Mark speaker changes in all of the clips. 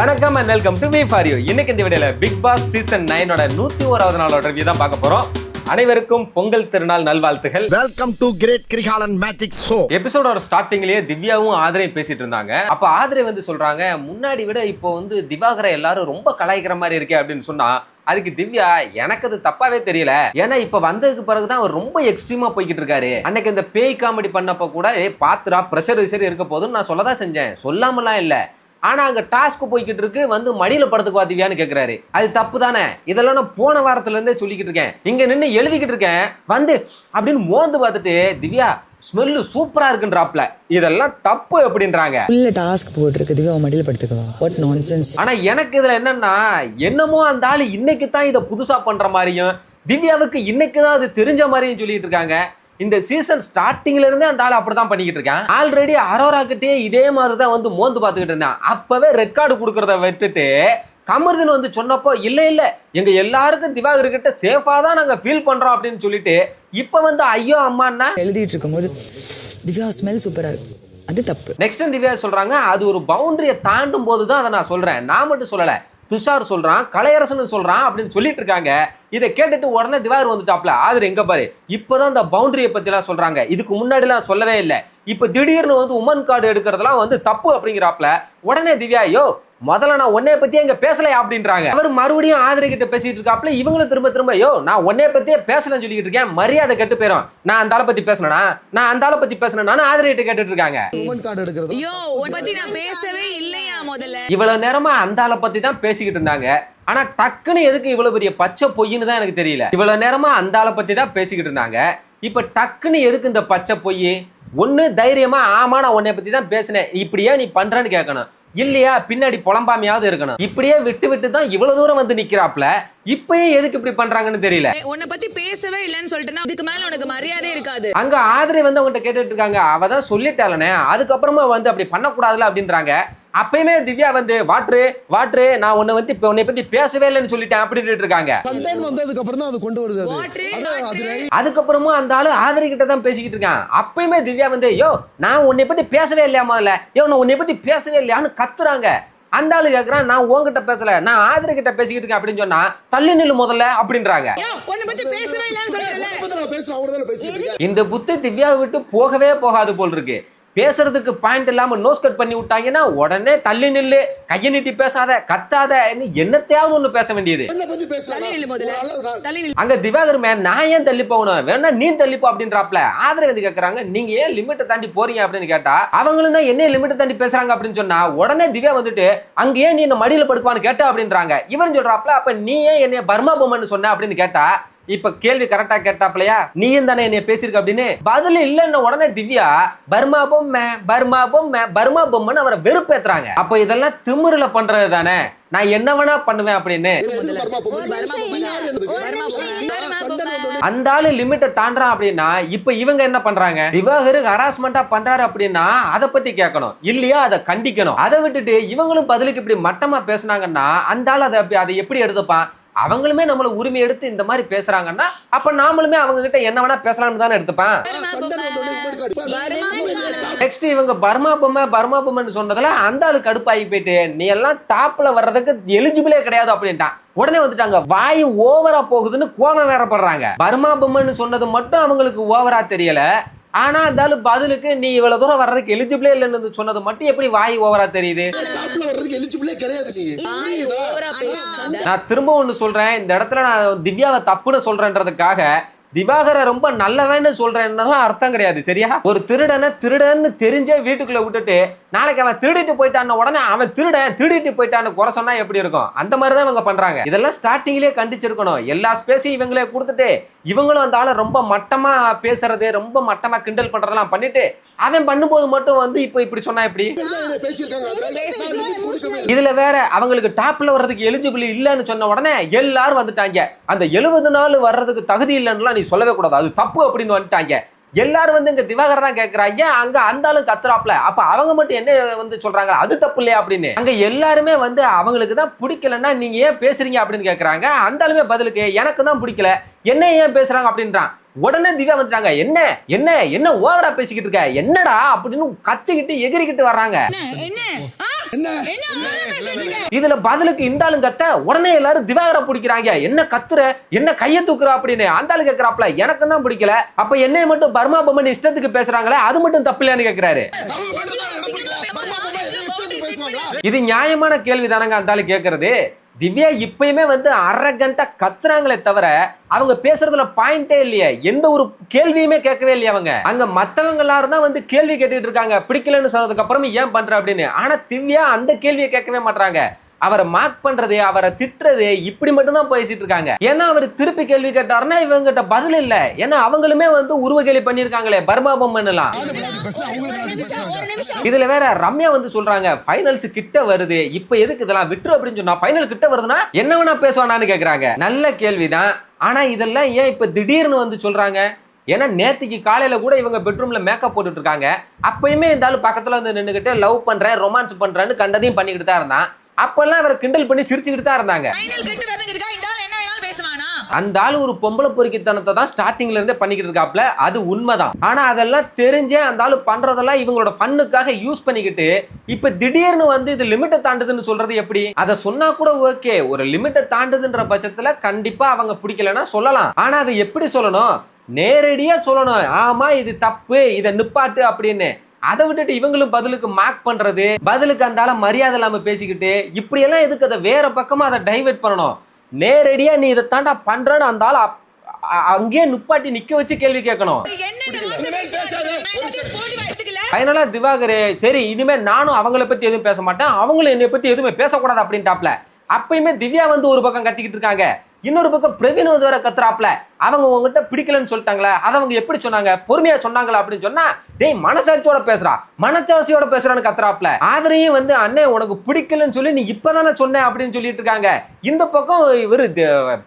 Speaker 1: வணக்கம் and welcome to We For You. இன்னைக்கு இந்த வீடியோல பிக் பாஸ் சீசன் 9 101வது நாளோட ரிவ்யூ தான் பார்க்க போறோம். அனைவருக்கும் பொங்கல் திருநாள் நல்வாழ்த்துகள்.
Speaker 2: Welcome to great Kirikalan magic show.
Speaker 1: எபிசோடோட ஸ்டார்டிங்லயே திவ்யாவும் ஆதிரையும் பேசிட்டு இருந்தாங்க. அப்ப ஆதிரை சொல்றாங்க, முன்னாடி விட இப்போ திவாகரை எல்லாரும் ரொம்ப கலாய்க்கிற மாதிரி இருக்கே அப்படின்னு சொன்னா, அதுக்கு திவ்யா எனக்கு அது தப்பாவே தெரியல. ஏன்னா இப்ப வந்ததுக்கு பிறகுதான் அவர் ரொம்ப எக்ஸ்ட்ரீமா போய்கிட்டு இருக்காரு. அன்னைக்கு இந்த பேய் காமெடி பண்ணப்ப கூட பாத்துரா பிரஷர் இருக்க போதுன்னு நான் சொல்லதான் செஞ்சேன், சொல்லாமலாம் இல்ல. ஆனா அங்க டாஸ்க் போய்கிட்டு இருக்கு, மடியில படத்துக்கு வாத்திவியான்னு கேக்குறாரு. அது தப்பு தானே? இதெல்லாம் நான் போன வாரத்துல இருந்தே சொல்லிக்கிட்டு இருக்கேன். இங்க நின்று எழுதிக்கிட்டு இருக்கேன், அப்படின்னு மோந்து பார்த்துட்டு திவ்யா ஸ்மெல்லு சூப்பரா இருக்குன்றாப்ல. இதெல்லாம் தப்பு அப்படின்றாங்க.
Speaker 3: உள்ள டாஸ்க் போட்டு இருக்கு, திவ்யா மடியில படுத்துக்கவா? What nonsense.
Speaker 1: ஆனா எனக்கு இதுல என்னமோ அந்த ஆளு இன்னைக்கு தான் இதை புதுசா பண்ற மாதிரியும், திவ்யாவுக்கு இன்னைக்கு தான் அது தெரிஞ்ச மாதிரியும் சொல்லிட்டு இருக்காங்க. இந்த சீசன் ஸ்டார்டிங்ல இருந்தே அந்த ஆள் அப்படிதான் பண்ணிக்கிட்டு இருக்கான். ஆல்ரெடி அரோராக்கிட்டே இதே மாதிரிதான் மோந்து பார்த்துக்கிட்டு இருந்தான். அப்பவே ரெக்கார்டு கொடுக்கறத விட்டுட்டு கமர்தன் சொன்னப்போ இல்ல எங்க எல்லாருக்கும் திவாகர் கிட்ட சேஃபா தான் நாங்க ஃபீல் பண்றோம் அப்படின்னு சொல்லிட்டு இப்ப ஐயோ அம்மான்னா
Speaker 3: எழுதிட்டு இருக்கும் போது திவ்யா ஸ்மெல் சூப்பரா இருக்கு, அது தப்பு.
Speaker 1: நெக்ஸ்ட் திவ்யா சொல்றாங்க, அது ஒரு பவுண்டரியை தாண்டும் போதுதான் அதை நான் சொல்றேன், நான் மட்டும் சொல்லல, துஷார் சொல்றான், கலையரசன் சொல்றான் அப்படின்னு சொல்லிட்டு இருக்காங்க. இதை கேட்டுட்டு உடனே திவாகர் வந்துட்டாப்ல. ஆதிரை எங்க பாரு, இப்பதான் இந்த பவுண்டரியை பத்தி எல்லாம் சொல்றாங்க, இதுக்கு முன்னாடி எல்லாம் சொல்லவே இல்லை. இப்ப திடீர்னு உமன் கார்டு எடுக்கிறதுலாம் தப்பு அப்படிங்கிறாப்ல. உடனே திவ்யா, யோ முதல்ல நான் உன்னைய பத்தியே இங்க பேசலையா அப்படின்றாங்க. அவர் மறுபடியும் ஆதிரை கிட்ட பேசிட்டு இருக்காப்ல. இவங்களும் திரும்ப யோ நான் உன்னைய பத்தியே பேசலன்னு சொல்லிட்டு இருக்கேன், மரியாதை கெட்டு போயிரும். நான் அந்த ஆளை பத்தி பேசினா, நான் அந்த ஆளை பத்தி பேசினா ஆதிரை கிட்ட கேட்டுட்டு இருக்காங்க. இவ்வளவு நேரமா அந்த ஆளை பத்தி தான் பேசிக்கிட்டு இருந்தாங்க. ஆனா டக்குன்னு எதுக்கு இவ்வளவு பெரிய பச்சை பொய்ன்னு தான் எனக்கு தெரியல. இவ்வளவு நேரமா அந்த ஆளை பத்தி தான் பேசிக்கிட்டு இருந்தாங்க, இப்ப டக்குன்னு எதுக்கு இந்த பச்சை பொய்? ஒண்ணு தைரியமா ஆமா நான் உன்னை பத்தி தான் பேசினேன், இப்படியே நீ பண்றன்னு கேட்கணும், இல்லையா பின்னாடி புலம்பாமையாவது இருக்கணும். இப்படியே விட்டு தான் இவ்வளவு தூரம் நிக்கிறாப்ல. இப்பயே எதுக்கு இப்படி பண்றாங்கன்னு தெரியல.
Speaker 4: உன்னை பத்தி பேசவே இல்லைன்னு சொல்லிட்டேன்னா அதுக்கு மேல உனக்கு மரியாதை இருக்காது.
Speaker 1: அங்க ஆதிரை அவங்ககிட்ட கேட்டுட்டு இருக்காங்க, அவதான் சொல்லிட்டாலனே, அதுக்கப்புறமா அப்படி பண்ணக்கூடாதுல அப்படின்றாங்க. அப்பயுமே திவ்யா வாட்ரு நான் உன்னை உன்னை பத்தி பேசவே இல்லைன்னு சொல்லிட்டேன் அப்படின்னு இருக்காங்க. அதுக்கப்புறமா அந்த ஆளு ஆதிரை கிட்ட தான் பேசிக்கிட்டு இருக்கான். அப்பயுமே திவ்யா யோ நான் உன்னை பத்தி பேசவே இல்லையா, முதல்ல யோ நான் உன்னை பத்தி பேசவே இல்லையான்னு கத்துறாங்க. அந்த ஆளு கேக்குறான், நான் உன்கிட்ட பேசல, நான் ஆதிரை கிட்ட பேசிக்கிட்டு இருக்கேன் அப்படின்னு சொன்னா தள்ளி நில்லு முதல்ல அப்படின்றாங்க. இந்த புத்தி திவ்யாவை விட்டு போகவே போகாது போல் இருக்கு. பேசுறதுக்கு பாயிண்ட் இல்லாம நோஸ் கட் பண்ணி விட்டாங்கன்னா உடனே தள்ளி நில்லு, கையை நீட்டி பேசாத, கத்தாத, என்னத்தையாவது ஒண்ணு பேச வேண்டியது. அங்க திவாகர் நான் ஏன் தள்ளி போகணும், வேணா நீ தள்ளிப்போ அப்படின்றாப்ல. ஆதரவு கேக்குறாங்க, நீங்க ஏன் லிமிட்டை தாண்டி போறீங்க அப்படின்னு கேட்டா அவங்களும் தான் என்ன லிமிட்டை தாண்டி பேசுறாங்க அப்படின்னு சொன்னா உடனே திவ்யா அங்க ஏன் நீ என்ன மடியில படுப்பான்னு கேட்டா அப்படின்றாங்க. இவன் சொல்றாப்ல, அப்ப நீ ஏன் என்னைய பர்மா பொம்மன்னு சொன்ன அப்படின்னு கேட்டா, இப்ப கேள்வி கரெக்டா கேட்டாப்லையா, நீயும் தானே என்ன பேசிருக்க அப்படின்னு பதில் இல்லன்னு உடனே திவ்யா பர்மா பொம்மை அவரை வெறுப்பேத்துறாங்க. அப்ப இதெல்லாம் திமிருல பண்றது தானே, நான் என்ன வேணா பண்ணுவேன் அப்படின்னு. அந்த ஆளு லிமிட்டை தாண்டான் அப்படின்னா இப்ப இவங்க என்ன பண்றாங்க, திவாகர் ஹராஸ்மெண்டா பண்றாரு அப்படின்னா அதை பத்தி கேட்கணும், இல்லையா அதை கண்டிக்கணும். அதை விட்டுட்டு இவங்களும் பதிலுக்கு இப்படி மட்டமா பேசினாங்கன்னா அந்த ஆள் அதை எப்படி எடுத்துப்பான்? அவங்களுமே நம்மள உரிமை எடுத்து இந்த மாதிரி பேசுறாங்கன்னா அப்ப நாமளுமே அவங்க கிட்ட என்ன வேணா பேசலாம்னு தானே எடுத்துப்பான். நெக்ஸ்ட் இவங்க பர்மா பொம்மைன்னு சொன்னதுல அந்த ஆளு கடுப்பாகி போயிட்டு, நீ எல்லாம் டாப்ல வர்றதுக்கு எலிஜிபிளே கிடையாது அப்படின்ட்டான். உடனே வந்துட்டாங்க, வாயு ஓவரா போகுதுன்னு கோபம் வேற படுறாங்க. பர்மா பொம்மைன்னு சொன்னது மட்டும் அவங்களுக்கு ஓவரா தெரியல, ஆனா அந்த பதிலுக்கு நீ இவ்வளவு தூரம் வர்றதுக்கு எலிஜிபிளே இல்லைன்னு சொன்னது மட்டும் எப்படி வாய் ஓவரா தெரியுது? நான் திரும்ப ஒண்ணு சொல்றேன், இந்த இடத்துல நான் திவ்யாவை தப்புன்னு சொல்றேன்றதுக்காக திவாகரை ரொம்ப நல்லவன்னு சொல்றேன்னு அர்த்தம் கிடையாது, சரியா? ஒரு திருடன்னு தெரிஞ்சே வீட்டுக்குள்ள விட்டுட்டு நாளைக்கு அவன் திருடிட்டு போயிட்டான்னு உடனே அவன் திருடிட்டு போயிட்டான்னு குறை சொன்னா எப்படி இருக்கும்? அந்த மாதிரிதான் இவங்க பண்றாங்க. இதெல்லாம் ஸ்டார்டிங்லயே கண்டிச்சிருக்கணும். எல்லா ஸ்பேஸையும் இவங்களே கொடுத்துட்டு இவங்களும் அந்த ஆளை ரொம்ப மட்டமா பேசுறது, ரொம்ப மட்டமா கிண்டல் பண்றதெல்லாம் பண்ணிட்டு அவன் பண்ணும்போது மட்டும் இப்ப இப்படி சொன்னா எப்படி? இதுல வேற அவங்களுக்கு டாப்ல வர்றதுக்கு எலிஜிபிள் இல்லன்னு சொன்ன உடனே எல்லாரும் வந்துட்டாங்க. அந்த 70 நாள் வர்றதுக்கு தகுதி இல்லைன்னு நீ சொல்லவே கூடாது, அது தப்பு அப்படின்னு வந்துட்டாங்க. எல்லாரும் இங்க திவாகர் தான் கேட்கறாங்க, அங்க அந்த ஆளு கத்துறாப்ல. அப்ப அவங்க மட்டும் என்ன சொல்றாங்க, அது தப்பு இல்லையா அப்படின்னு. அங்க எல்லாருமே அவங்களுக்கு தான் பிடிக்கலன்னா நீங்க ஏன் பேசுறீங்க அப்படின்னு கேட்கறாங்க. அந்த ஆளுமே பதிலுக்கு எனக்கு தான் பிடிக்கல, என்ன ஏன் பேசுறாங்க அப்படின்றான். உடனே திவ்யா வந்துட்டாங்க. என்ன என்ன என்ன ஓவரா பேசிக்கிட்டு இருக்க, என்னடா அப்படின்னு கத்திக்கிட்டு எகிரிக்கிட்டு வர்றாங்க. இதுல பதிலுக்கு இந்த ஆளும் கத்த, உடனே எல்லாரும் திவாகரை பிடிக்கிறாங்க. என்ன கத்துற, என்ன கைய தூக்குற அப்படின்னு. அந்த ஆளு கேக்குறாப்ல, எனக்கு தான் பிடிக்கல, அப்ப என்னைய மட்டும் பர்மா பொம்மன் இஷ்டத்துக்கு பேசுறாங்களே அது மட்டும் தப்பு இல்லையான்னு கேக்குறாரு. இது நியாயமான கேள்வி தானங்க அந்த ஆளு கேக்குறது. திவ்யா இப்பயுமே வந்து அரகண்டா கத்துறாங்களே தவிர அவங்க பேசுறதுல பாயிண்டே இல்லையே, எந்த ஒரு கேள்வியுமே கேட்கவே இல்லையா. அவங்க அங்க மத்தவங்க எல்லாரும் தான் வந்து கேள்வி கேட்டுட்டு இருக்காங்க, பிடிக்கலன்னு சொன்னதுக்கு அப்புறமே ஏன் பண்ற அப்படின்னு. ஆனா திவ்யா அந்த கேள்வியை கேட்கவே மாட்டாங்க. அவரை மார்க் பண்றது, அவரை திட்டுறது, இப்படி மட்டும் தான் பேசிட்டு இருக்காங்க. ஏன்னா அவர் திருப்பி கேள்வி கேட்டாருன்னா இவங்கிட்ட பதில் இல்ல. ஏன்னா அவங்களுமே வந்து உருவ கேள்வி பண்ணிருக்காங்களே பர்மா பொம்மன் எல்லாம். இதுல வேற ரம்யா வந்து சொல்றாங்க, ஃபைனல்ஸ் கிட்ட வருது, இப்ப எதுக்கு இதெல்லாம் விட்டுரு அப்படின்னு சொன்னா, ஃபைனல் கிட்ட வருதுன்னா என்ன வேணா பேசுவானான்னு கேக்குறாங்க. நல்ல கேள்விதான். ஆனா இதெல்லாம் ஏன் இப்ப திடீர்னு வந்து சொல்றாங்க? ஏன்னா நேத்திக்கு காலையில கூட இவங்க பெட்ரூம்ல மேக்கப் போட்டுட்டு இருக்காங்க. அப்பயுமே இந்த ஆளு பக்கத்துல வந்து நின்னுகிட்டு லவ் பண்றேன், ரொமான்ஸ் பண்றேன்னு கண்டதையும் பண்ணிக்கிட்டு தான் இருந்தான். அப்பெல்லாம் அவரை கிண்டல் பண்ணி சிரிச்சுக்கிட்டு தான் இருந்தாங்க. அந்த ஆளு ஒரு பொம்பளை பொறுக்கித்தனத்தை தான் ஸ்டார்டிங்ல இருந்தே பண்ணிக்கிட்டு இருக்காப்ல, அது உண்மைதான். ஆனா அதெல்லாம் தெரிஞ்சே அந்த ஆளு பண்றதெல்லாம் இவங்களோட ஃபன்னுக்காக யூஸ் பண்ணிக்கிட்டு இப்ப திடீர்னு வந்து இது லிமிட்டை தாண்டுதுன்னு சொல்றது எப்படி? அதை சொன்னா கூட ஓகே, ஒரு லிமிட்டை தாண்டுதுன்ற பட்சத்துல கண்டிப்பா அவங்க பிடிக்கலன்னா சொல்லலாம். ஆனா அதை எப்படி சொல்லணும்? நேரடியா சொல்லணும், ஆமா இது தப்பு, இதை நிப்பாட்டு அப்படின்னு. அதை விட்டுட்டு இவங்களும் பதிலுக்கு மார்க் பண்றது, பதிலுக்கு அந்த ஆள மரியாதை இல்லாம பேசிக்கிட்டு இப்படி எல்லாம் எதுக்கு அதை வேற பக்கமா அதை டைவர்ட் பண்ணணும்? நேரடியா நீ இதை தாண்டா பண்றன்னு அந்த ஆள அங்கேயே நிப்பாட்டி நிக்க வச்சு கேள்வி கேட்கணும். ஃபைனலா திவாகரே சரி இனிமே நானும் அவங்கள பத்தி எதுவும் பேச மாட்டேன், அவங்களும் என்னை பத்தி எதுவுமே பேசக்கூடாது அப்படின்ட்டாப்ல. அப்பயுமே திவ்யா வந்து ஒரு பக்கம் கத்திக்கிட்டு இருக்காங்க, இன்னொரு பக்கம் பிரவீன் வேற கத்துறாப்ல. அவங்க உங்ககிட்ட பிடிக்கலன்னு சொல்லிட்டாங்களா, அதை அவங்க எப்படி சொன்னாங்க, பொறுமையா சொன்னாங்களா அப்படின்னு சொன்னா, டேய் மனசாட்சியோட பேசுறா, மனச்சாட்சியோட பேசுறான்னு கத்துறாப்ல. ஆதரையும் வந்து அண்ணே உனக்கு பிடிக்கலன்னு சொல்லி நீ இப்பதானே சொன்ன அப்படின்னு சொல்லிட்டு இருக்காங்க. இந்த பக்கம் இவரு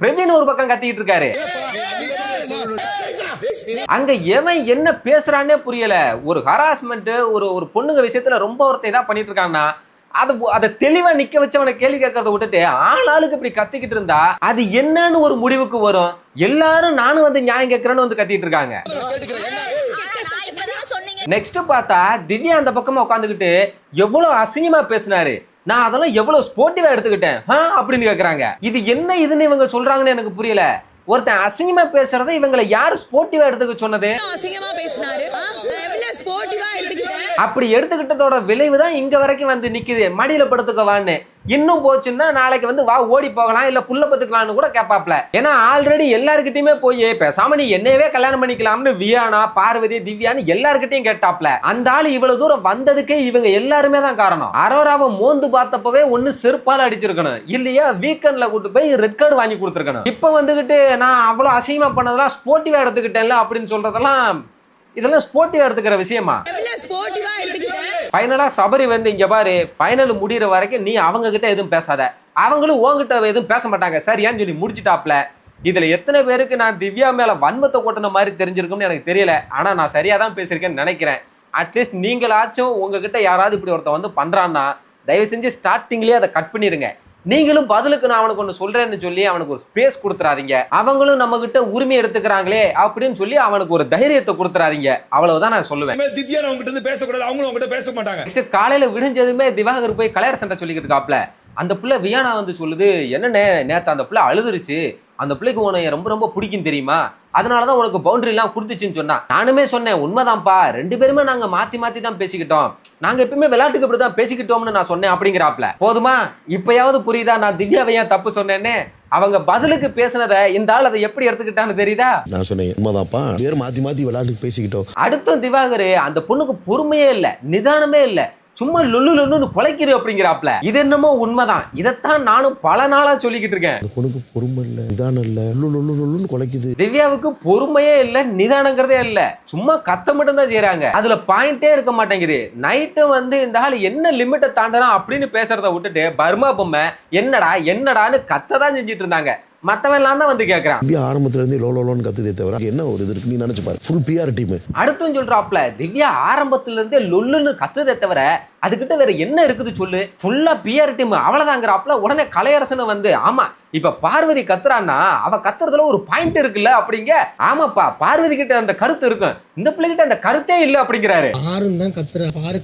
Speaker 1: பிரவீன் ஒரு பக்கம் கத்திக்கிட்டு இருக்காரு. அங்க எவன் என்ன பேசுறானே புரியல. ஒரு ஹராஸ்மெண்ட், ஒரு பொண்ணுங்க விஷயத்துல ரொம்ப ஒருத்தன் இதா பண்ணிட்டு இருக்காங்கன்னா அதை தெளிவா நிக்க வச்சு அவனை கேள்வி கேட்கறத விட்டுட்டு ஆளாளுக்கு இப்படி கத்திக்கிட்டு இருந்தா அது என்னன்னு ஒரு முடிவுக்கு வரும். எல்லாரும் நானும் வந்து நியாயம் கேட்கிறேன்னு வந்து கத்திட்டு இருக்காங்க. நெக்ஸ்ட் பார்த்தா திவ்யா அந்த பக்கமா உட்காந்துக்கிட்டு எவ்வளவு அசிங்கமா பேசினாரு, நான் அதெல்லாம் எவ்வளவு ஸ்போர்ட்டிவா எடுத்துக்கிட்டேன் அப்படின்னு கேக்குறாங்க. இது என்ன இதுன்னு இவங்க சொல்றாங்கன்னு எனக்கு புரியல. ஒருத்தன் அசிங்கமா பேசுறத இவங்களை யாரு ஸ்போர்ட்டிவா எடுத்துக்க சொன்னது? அப்படி எடுத்துக்கிட்டதோட விளைவு தான் இங்க வரைக்கும் வந்து நிக்குது. மடியில படுத்துக்கவான்னு. இன்னும் போச்சுன்னா நாளைக்கு வந்து வா ஓடி போகலாம், இல்ல புள்ள பத்துக்கலாம்னு கூட கேட்பாப்ல. ஏன்னா ஆல்ரெடி எல்லார்கிட்டயுமே போய் பேசாம நீ என்னையவே கல்யாணம் பண்ணிக்கலாம்னு வியானா, பார்வதி, திவ்யான்னு எல்லார்கிட்டையும் கேட்டாப்ல. அந்த ஆளு இவ்வளவு தூரம் வந்ததுக்கே இவங்க எல்லாருமே தான் காரணம். அரோராவை மோந்து பார்த்தப்பவே ஒண்ணு செருப்பால அடிச்சிருக்கணும், இல்லையா வீக்கெண்ட்ல கூட்டு போய் ரெட் கார்டு வாங்கி கொடுத்துருக்கணும். இப்ப வந்துகிட்டு நான் அவ்வளவு அசிங்கமா பண்ணதெல்லாம் ஸ்போர்ட்டிவா எடுத்துக்கிட்டேன்ல அப்படின்னு சொல்றதெல்லாம் இதெல்லாம் ஸ்போர்ட்டிவா எடுத்துக்கிற விஷயமா? ஃபைனலா சபரி வந்து இங்க பாரு, ஃபைனல் முடிகிற வரைக்கும் நீ அவங்க கிட்ட எதுவும் பேசாத, அவங்களும் உங்ககிட்ட எதுவும் பேச மாட்டாங்க சரியான்னு சொல்லி முடிச்சுட்டாப்ல. இதுல எத்தனை பேருக்கு நான் திவ்யா மேல வன்மத்தை கொட்டின மாதிரி தெரிஞ்சிருக்கும்னு எனக்கு தெரியல. ஆனா நான் சரியா தான் பேசியிருக்கேன்னு நினைக்கிறேன். அட்லீஸ்ட் நீங்களாச்சும் உங்ககிட்ட யாராவது இப்படி ஒருத்த வந்து பண்றான்னா தயவு செஞ்சு ஸ்டார்டிங்லயே அதை கட் பண்ணிருங்க. நீங்களும் பதிலுக்கு நான் அவனுக்கு ஒன்று சொல்றேன்னு சொல்லி அவனுக்கு ஒரு ஸ்பேஸ் கொடுத்துறாதீங்க. அவங்களும் நம்ம கிட்ட உரிமை எடுத்துக்கிறாங்களே அப்படின்னு சொல்லி அவனுக்கு ஒரு தைரியத்தை கொடுத்துறாதீங்க. அவ்வளவுதான் நான் சொல்லுவேன்.
Speaker 5: திவ்யா அவங்க கிட்ட பேசக்கூடாது, அவங்களும் அவங்க கிட்ட பேச மாட்டாங்க.
Speaker 1: நெக்ஸ்ட் காலையில விடிஞ்சதுமே திவாகர் போய் கல்யாண சண்டை சொல்லிக்கிட்டு இருக்காப்ல. அந்த பிள்ளை வியானா வந்து சொல்லுது, என்னண்ணே நேத்து அந்த பிள்ளை அழுதுருச்சு, அந்த பிள்ளைக்கு உனக்கு ரொம்ப ரொம்ப பிடிக்கும் தெரியுமா, அதனாலதான் உனக்கு பவுண்டரி எல்லாம் கொடுத்துச்சுன்னு சொன்னா. நானுமே சொன்னேன் உண்மைதான்ப்பா, ரெண்டு பேருமே நாங்க மாத்தி மாத்தி தான் பேசிக்கிட்டோம், நாங்க எப்பயுமே விளையாட்டுக்கு இப்படிதான் பேசிக்கிட்டோம்னு நான் சொன்னேன் அப்படிங்கிறாப்ல. போதுமா, இப்பயாவது புரியுதா நான் திவ்யாவை ஏன் தப்பு சொன்னேன்னு? அவங்க பதிலுக்கு பேசினதை இந்த ஆள் அதை எப்படி எடுத்துக்கிட்டான்னு தெரியுதா?
Speaker 2: நான் சொன்னேன் உண்மைதான்ப்பா, பேர் மாத்தி மாத்தி விளையாட்டுக்கு பேசிக்கிட்டோம்.
Speaker 1: அடுத்தும் திவாகர் அந்த பொண்ணுக்கு பொறுமையே இல்ல, நிதானமே இல்ல, சும்மா லொல்லு லொல்லுன்னு குலைக்குது அப்படிங்கிறாப்ல. இது என்னமோ உண்மைதான், இதைத்தான் நானும் பல நாளா சொல்லிக்கிட்டு இருக்கேன்.
Speaker 2: பொண்ணுக்கு பொறுமை இல்ல, நிதானம் இல்ல, லொல்லுன்னு குலைக்குது.
Speaker 1: திவ்யாவுக்கு பொறுமையே இல்ல, நிதானங்கிறதே இல்ல, சும்மா கத்த மட்டும் தான் செய்யறாங்க. அதுல பாயிண்டே இருக்க மாட்டேங்குது. நைட்டு வந்து இந்த ஆள் என்ன லிமிட்டை தாண்டலாம் அப்படின்னு பேசுறத விட்டுட்டு பர்மா பொம்மை என்னடா என்னடான்னு கத்த தான் செஞ்சிட்டு இருந்தாங்க. மத்தவன் எல்லாம் தான் வந்து கேக்குறான்.
Speaker 2: திவ்யா ஆரம்பத்துல இருந்து லோலோன்னு கத்துதே தவிர என்ன ஒரு இது இருக்கு நீ நினைச்சு பாரு. Full PR team.
Speaker 1: அடுத்தும் சொல்றாப்ல, திவ்யா ஆரம்பத்துல இருந்தே லொல்லுன்னு கத்துதே தவிர அதுகிட்ட வேற என்ன இருக்குது சொல்லு, ஃபுல்லா பிஆர் டீம் அவ்வளவுதாங்கிறாப்ல. உடனே கலையரசன் வந்து ஆமா இப்ப பார்வதி கத்துறான்னா அவ கத்துறதுல ஒரு பாயிண்ட் இருக்குல்ல அப்படிங்க. ஆமாப்பா, பார்வதி கிட்ட அந்த கருத்து இருக்கும், இந்த பிள்ளைகிட்ட அந்த கருத்தே இல்ல அப்படிங்கிறாரு.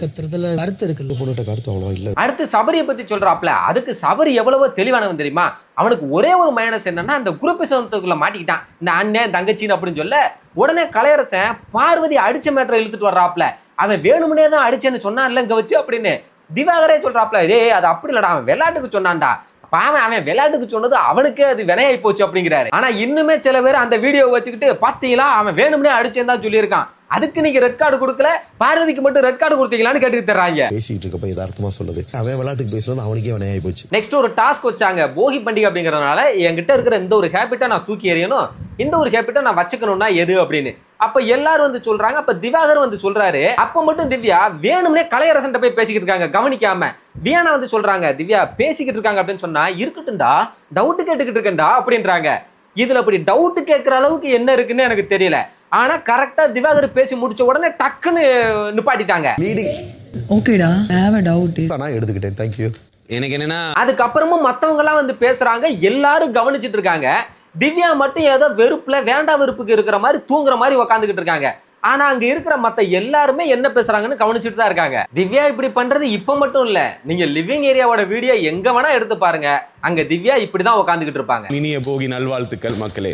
Speaker 6: கத்துறதுல கருத்து இருக்கு,
Speaker 2: பொண்ணுகிட்ட கருத்து அவ்வளோ இல்ல.
Speaker 1: அடுத்து சபரியை பத்தி சொல்றாப்ல. அதுக்கு சபரி எவ்வளவோ தெளிவானவன் தெரியுமா? அவனுக்கு ஒரே ஒரு மைனஸ் என்னன்னா, அந்த குரூப்பிசத்துக்குள்ள மாட்டிக்கிட்டான், இந்த அண்ணன் தங்கச்சின்னு அப்படின்னு சொல்ல. உடனே கலையரசன் பார்வதி அடிச்ச மேட்டரை இழுத்துட்டு வர்றாப்ல. அவன் வேணும்னே தான் அடிச்சேன்னு சொன்னான்ல இங்க வச்சு அப்படின்னு. திவாகரே சொல்றாப்ல, ஏய் அது அப்படி இல்லடா, அவன் விளையாட்டுக்கு சொன்னான்டா. அவன் விளையாட்டுக்கு சொன்னது அவனுக்கே அது வினையாயி போச்சு அப்படிங்கிறாரு. ஆனா இன்னுமே சில பேர் அந்த வீடியோவை வச்சுக்கிட்டு பாத்தீங்களா அவன் வேணும்னே அடிச்சேன்னு தான் சொல்லியிருக்கான், அதுக்கு நீங்க ரெட் கார்டு கொடுக்கல, பார்வதிக்கு மட்டும் ரெட் கார்டு கொடுத்தீங்களான்னு கேட்டுட்டு தர்றாங்க.
Speaker 2: பேசிட்டு இருக்கப்ப யதார்த்தமா சொல்லுது, அவன் விளையாட்டுக்கு பேசுறது அவனுக்கே வினையாயி போச்சு.
Speaker 1: நெக்ஸ்ட் ஒரு டாஸ்க் வச்சாங்க, போகி பண்டிகை அப்படிங்கறதுனால என்கிட்ட இருக்கிற இந்த ஒரு ஹேபிட்டை நான் தூக்கி எறியணும், இந்த ஒரு ஹேபிட்டை நான் வச்சுக்கணும்னா எது அப்படின்னு. அப்ப எல்லாரும் வந்து சொல்றாங்க. அப்ப திவாகர் வந்து சொல்றாரு. அப்ப மட்டும் திவ்யா வேணும்னே கலையரசன் போய் பேசிக்கிட்டு இருக்காங்க கவனிக்காம. வியானா வந்து சொல்றாங்க, திவ்யா பேசிக்கிட்டு இருக்காங்க அப்படின்னு சொன்னா இருக்கட்டும்டா, டவுட் கேட்டுக்கிட்டு இருக்கேன்டா அப்படின்றாங்க. இதுல அப்படி டவுட் கேட்கிற அளவுக்கு என்ன இருக்குன்னு எனக்கு தெரியல. ஆனா கரெக்டா திவாகர் பேசி முடிச்ச உடனே டக்குன்னு நிப்பாட்டிட்டாங்க.
Speaker 3: ஓகேடா, ஹேவ் அ டவுட்.
Speaker 2: நான் எடுத்துக்கிட்டேன், தேங்க்யூ.
Speaker 7: எனக்கு என்னன்னா
Speaker 1: அதுக்கப்புறமும் மத்தவங்க எல்லாம் வந்து பேசுறாங்க, எல்லாரும் கவனிச்சிட்டு இருக்காங்க. திவ்யா மட்டும் ஏதோ வெறுப்புல வேண்டா வெறுப்புக்கு இருக்கிற மாதிரி தூங்குற மாதிரி உக்காந்துக்கிட்டு இருக்காங்க. ஆனா அங்க இருக்கிற மத்த எல்லாருமே என்ன பேசுறாங்கன்னு கவனிச்சுட்டு தான் இருக்காங்க. திவ்யா இப்படி பண்றது இப்ப மட்டும் இல்ல, நீங்க லிவிங் ஏரியாவோட வீடியோ எங்க வேணா எடுத்து பாருங்க, அங்க திவ்யா இப்படிதான் உக்காந்துக்கிட்டு இருப்பாங்க.
Speaker 7: இனிய போகி நல்வாழ்த்துக்கள் மக்களே.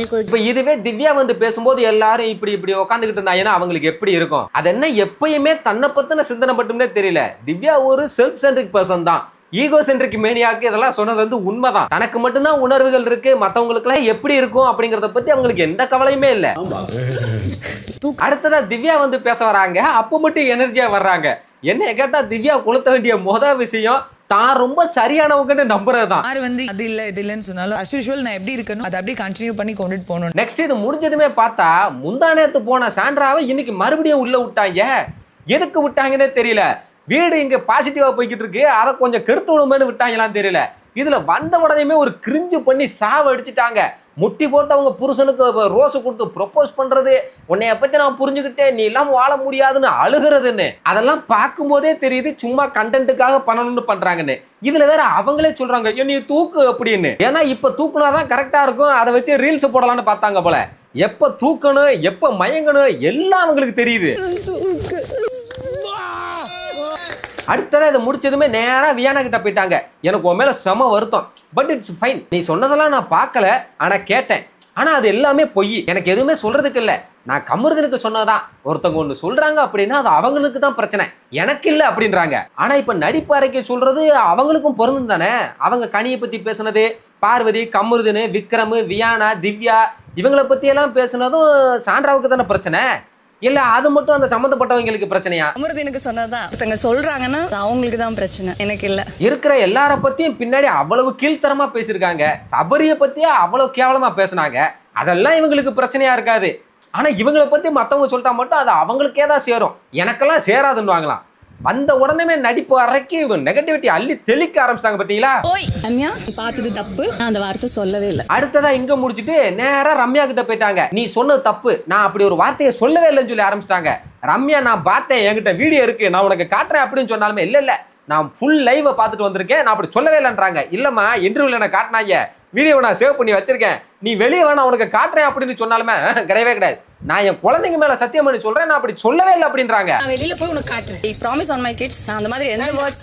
Speaker 1: இப்ப இதுவே திவ்யா வந்து பேசும்போது எல்லாரும் இப்படி இப்படி உட்காந்துக்கிட்டு இருந்தாங்கன்னா அவங்களுக்கு எப்படி இருக்கும்? அது என்ன எப்பயுமே தன்னை பத்தின சிந்தனை மட்டும்னே தெரியல. திவ்யா ஒரு செல்ஃப் சென்ட்ரிக் பர்சன் தான், ஈகோ சென்ட்ரிக் மேனியாக்கு இதெல்லாம் சொன்னது வந்து உண்மைதான். தனக்கு மட்டும்தான் உணர்வுகள் இருக்கு, மத்தவங்களுக்கு எல்லாம் எப்படி இருக்கும் அப்படிங்கறத பத்தி அவங்களுக்கு எந்த கவலையுமே இல்ல. அடுத்ததா திவ்யா வந்து பேச வராங்க, அப்ப மட்டும் எனர்ஜியா வர்றாங்க. என்ன கேட்டா திவ்யா கொளுத்த வேண்டிய முதல் விஷயம் தான் ரொம்ப சரியானவங்கன்னு நம்புறதுதான்.
Speaker 3: யார் வந்து அது இல்ல இது இல்லன்னு சொன்னாலும் as usual நான் எப்படி இருக்கணும் அதை அப்படியே கண்டினியூ பண்ணி கொண்டுட்டு போகணும்.
Speaker 1: நெக்ஸ்ட் இது முடிஞ்சதுமே பார்த்தா முந்தானேத்து போன சாண்ட்ராவை இன்னைக்கு மறுபடியும் உள்ள விட்டாங்க. எதுக்கு விட்டாங்கன்னே தெரியல. வீடு இங்க பாசிட்டிவா போய்கிட்டு இருக்கு, அதை கொஞ்சம் கெடுத்து விடுமேன்னு விட்டாங்களான்னு தெரியல. இதுல வந்த உடனே ஒரு கிரிஞ்சு பண்ணி சாவ அடிச்சுட்டாங்க. முட்டி போட்டு அவங்க புருஷனுக்கு ரோஸ் கொடுத்து ப்ரொபோஸ் பண்றது, உன்னைய பத்தி நான் புரிஞ்சுக்கிட்டேன், நீ எல்லாம் வாழ முடியாதுன்னு அழுகிறதுன்னு, அதெல்லாம் பார்க்கும் போதே தெரியுது சும்மா கண்டென்ட்டுக்காக பண்ணணும்னு பண்றாங்கன்னு. இதுல வேற அவங்களே சொல்றாங்க நீ தூக்கு அப்படின்னு. ஏன்னா இப்ப தூக்குனாதான் கரெக்டா இருக்கும், அதை வச்சு ரீல்ஸ் போடலாம்னு பார்த்தாங்க போல. எப்ப தூக்கணும் எப்ப மயங்கணும் எல்லாம் அவங்களுக்கு தெரியுது. அடுத்ததா இதை முடிச்சதுமே நேரா வியானா கிட்ட போயிட்டாங்க. எனக்கு உன் மேல செம வருத்தம், பட் இட்ஸ் ஃபைன், நீ சொன்னதெல்லாம் நான் பார்க்கல, ஆனா கேட்டேன், ஆனா அது எல்லாமே பொய், எனக்கு எதுவுமே சொல்றதுக்கு இல்ல, நான் கமருதனுக்கு சொன்னதான். ஒருத்தவங்க ஒண்ணு சொல்றாங்க அப்படின்னா அது அவங்களுக்கு தான் பிரச்சனை, எனக்கு இல்ல அப்படின்றாங்க. ஆனா இப்ப நடிப்பு அறைக்கு சொல்றது அவங்களுக்கும் பொருந்தும் தானே. அவங்க கனியை பத்தி பேசுனது, பார்வதி, கமருதனு, விக்ரம், வியானா, திவ்யா இவங்களை பத்தி எல்லாம் பேசுனதும் சாண்ட்ராவுக்கு தானே பிரச்சனை, இல்ல அது மட்டும் அந்த சம்பந்தப்பட்டவங்களுக்கு பிரச்சனையா?
Speaker 8: அமருதனுக்கு சொன்னதான் ஒருத்தங்க சொல்றாங்கன்னா அவங்களுக்கு தான் பிரச்சனை, எனக்கு இல்ல.
Speaker 1: இருக்கிற எல்லார பத்தியும் பின்னாடி அவ்வளவு கீழ்த்தரமா பேசியிருக்காங்க. சபரிய பத்தியே அவ்வளவு கேவலமா பேசினாங்க. அதெல்லாம் இவங்களுக்கு பிரச்சனையா இருக்காது. ஆனா இவங்களை பத்தி மத்தவங்க சொல்லிட்டா மட்டும் அது அவங்களுக்கே தான் சேரும், எனக்கெல்லாம் சேராதுன்னு வாங்கலாம். வந்த உடனே நடிப்பு அறைக்கு நெகட்டிவிட்டி அள்ளி தெளிக்க ஆரம்பிச்சிட்டாங்க பாத்தீங்களா.
Speaker 8: ரம்யா பார்த்தது தப்பு, நான் அந்த வார்த்தை சொல்லவே இல்லை.
Speaker 1: அடுத்ததா இங்க முடிச்சுட்டு நேரா ரம்யா கிட்ட போயிட்டாங்க. நீ சொன்னது தப்பு, நான் அப்படி ஒரு வார்த்தையை சொல்லவே இல்லைன்னு சொல்லி ஆரம்பிச்சிட்டாங்க. ரம்யா நான் பார்த்தேன், என்கிட்ட வீடியோ இருக்கு, நான் உனக்கு காட்டுறேன் அப்படின்னு சொன்னாலுமே இல்ல நான் ஃபுல் லைவை பார்த்துட்டு வந்திருக்கேன், நான் அப்படி சொல்லவே இல்லைன்றாங்க. இல்லம்மா இன்டர்வியூல நான் காட்டினாங்க, வீடியோவை நான் சேவ் பண்ணி வச்சிருக்கேன், நீ வெளியே வேணா உனக்கு காட்டுறேன் அப்படின்னு சொன்னாலுமே கிடையவே கிடையாது, நான் என் குழந்தைங்க மேல சத்தியம் பண்ணி சொல்றேன், நான் அப்படி சொல்லவே இல்லை அப்படின்றாங்க.
Speaker 8: நான் வெளியில போய் உனக்கு காட்டுறேன், I promise on my kids, நான் அந்த மாதிரி எந்த வேர்ட்ஸ்.